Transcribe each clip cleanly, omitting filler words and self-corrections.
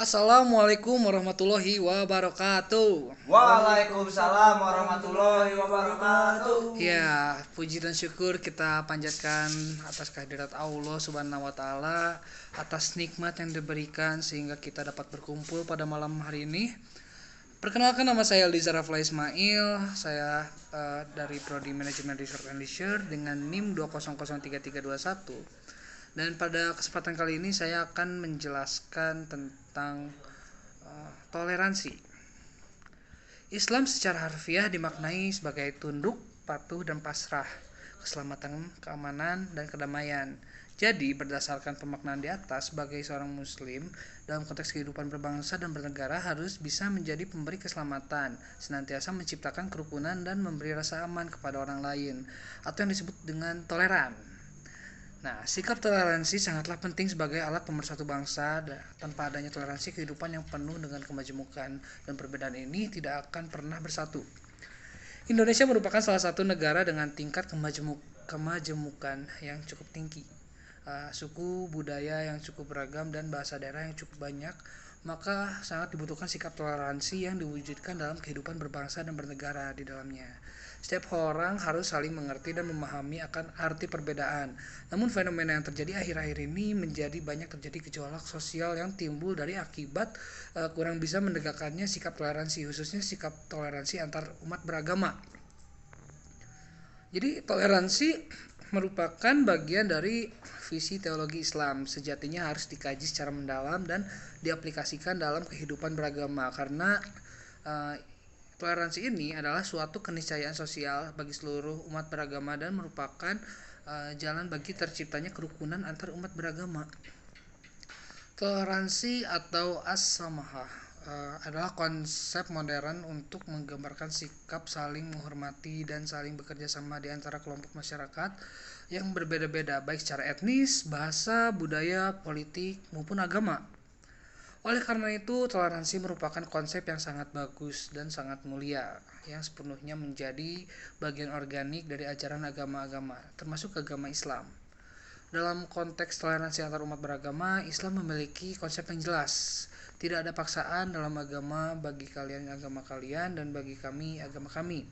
Assalamualaikum warahmatullahi wabarakatuh. Waalaikumsalam warahmatullahi wabarakatuh. Ya, puji dan syukur kita panjatkan atas kehadirat Allah Subhanahu wa taala, atas nikmat yang diberikan sehingga kita dapat berkumpul pada malam hari ini. Perkenalkan, nama saya Liza Rafla Ismail. Saya dari Prodi Manajemen Research and Leisure dengan NIM 2003321. Dan pada kesempatan kali ini saya akan menjelaskan tentang toleransi. Islam secara harfiah dimaknai sebagai tunduk, patuh, dan pasrah, keselamatan, keamanan, dan kedamaian. Jadi, berdasarkan pemaknaan di atas, sebagai seorang muslim dalam konteks kehidupan berbangsa dan bernegara harus bisa menjadi pemberi keselamatan, senantiasa menciptakan kerukunan dan memberi rasa aman kepada orang lain, atau yang disebut dengan toleran. Nah, sikap toleransi sangatlah penting sebagai alat pemersatu bangsa. Tanpa adanya toleransi, kehidupan yang penuh dengan kemajemukan dan perbedaan ini tidak akan pernah bersatu. Indonesia merupakan salah satu negara dengan tingkat kemajemukan yang cukup tinggi, suku budaya yang cukup beragam, dan bahasa daerah yang cukup banyak. Maka sangat dibutuhkan sikap toleransi yang diwujudkan dalam kehidupan berbangsa dan bernegara di dalamnya. Setiap orang harus saling mengerti dan memahami akan arti perbedaan. Namun fenomena yang terjadi akhir-akhir ini menjadi banyak terjadi gejolak sosial yang timbul dari akibat kurang bisa menegakkannya sikap toleransi, khususnya sikap toleransi antar umat beragama. Jadi toleransi merupakan bagian dari visi teologi Islam. Sejatinya harus dikaji secara mendalam dan diaplikasikan dalam kehidupan beragama, karena toleransi ini adalah suatu keniscayaan sosial bagi seluruh umat beragama dan merupakan jalan bagi terciptanya kerukunan antar umat beragama. Toleransi atau as-samahah adalah konsep modern untuk menggambarkan sikap saling menghormati dan saling bekerja sama di antara kelompok masyarakat yang berbeda-beda, baik secara etnis, bahasa, budaya, politik, maupun agama. Oleh karena itu, toleransi merupakan konsep yang sangat bagus dan sangat mulia, yang sepenuhnya menjadi bagian organik dari ajaran agama-agama, termasuk agama Islam. Dalam konteks toleransi antar umat beragama, Islam memiliki konsep yang jelas. Tidak ada paksaan dalam agama. Bagi kalian agama kalian dan bagi kami agama kami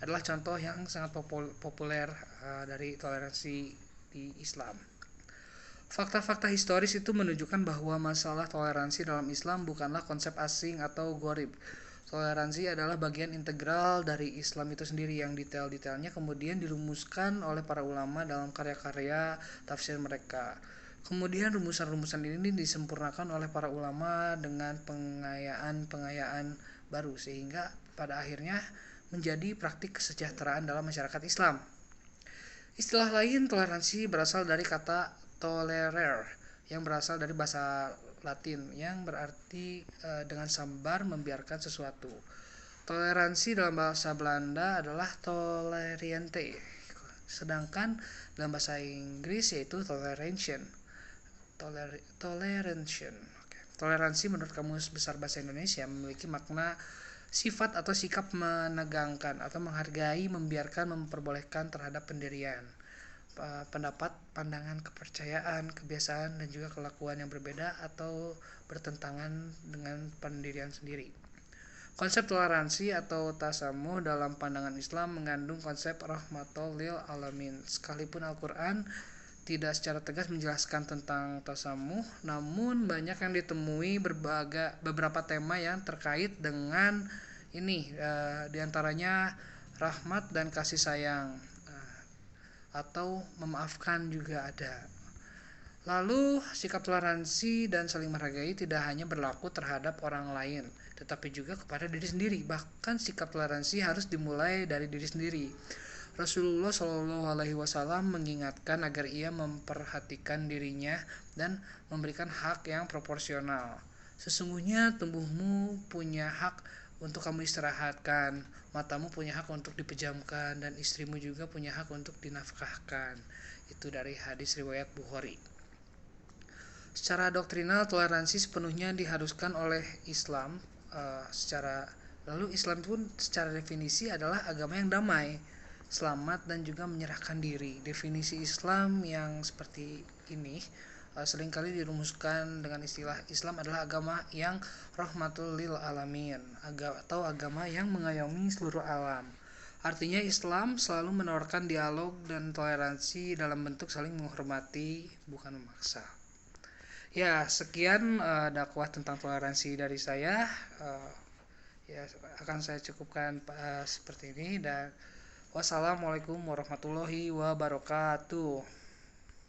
adalah contoh yang sangat populer dari toleransi di Islam. Fakta-fakta historis itu menunjukkan bahwa masalah toleransi dalam Islam bukanlah konsep asing atau gharib. Toleransi adalah bagian integral dari Islam itu sendiri, yang detail-detailnya kemudian dirumuskan oleh para ulama dalam karya-karya tafsir mereka. Kemudian rumusan-rumusan ini disempurnakan oleh para ulama dengan pengayaan baru, sehingga pada akhirnya menjadi praktik kesejahteraan dalam masyarakat Islam. Istilah lain toleransi berasal dari kata tolerer, yang berasal dari bahasa Latin yang berarti dengan sabar membiarkan sesuatu. Toleransi dalam bahasa Belanda adalah toleriente, sedangkan dalam bahasa Inggris yaitu toleration. Toleransi menurut Kamus Besar Bahasa Indonesia memiliki makna sifat atau sikap menegangkan atau menghargai, membiarkan, memperbolehkan terhadap pendirian, pendapat, pandangan, kepercayaan, kebiasaan, dan juga kelakuan yang berbeda atau bertentangan dengan pendirian sendiri. Konsep toleransi atau tasamuh dalam pandangan Islam mengandung konsep rahmatul lil alamin. Sekalipun Al-Quran tidak secara tegas menjelaskan tentang tasamuh, namun banyak yang ditemui beberapa tema yang terkait dengan ini, diantaranya rahmat dan kasih sayang, atau memaafkan juga ada. Lalu sikap toleransi dan saling menghargai tidak hanya berlaku terhadap orang lain, tetapi juga kepada diri sendiri. Bahkan sikap toleransi harus dimulai dari diri sendiri. Rasulullah SAW mengingatkan agar ia memperhatikan dirinya dan memberikan hak yang proporsional. Sesungguhnya tubuhmu punya hak untuk kamu istirahatkan, matamu punya hak untuk dipejamkan, dan istrimu juga punya hak untuk dinafkahkan. Itu dari hadis riwayat Bukhari. Secara doktrinal, toleransi sepenuhnya diharuskan oleh Islam. Lalu Islam pun secara definisi adalah agama yang damai, selamat, dan juga menyerahkan diri. Definisi Islam yang seperti ini seringkali dirumuskan dengan istilah Islam adalah agama yang rahmatul lil alamin, atau agama yang mengayomi seluruh alam. Artinya Islam selalu menawarkan dialog dan toleransi dalam bentuk saling menghormati, bukan memaksa. Ya, sekian dakwah tentang toleransi dari saya. Ya, akan saya cukupkan seperti ini, dan wassalamualaikum warahmatullahi wabarakatuh.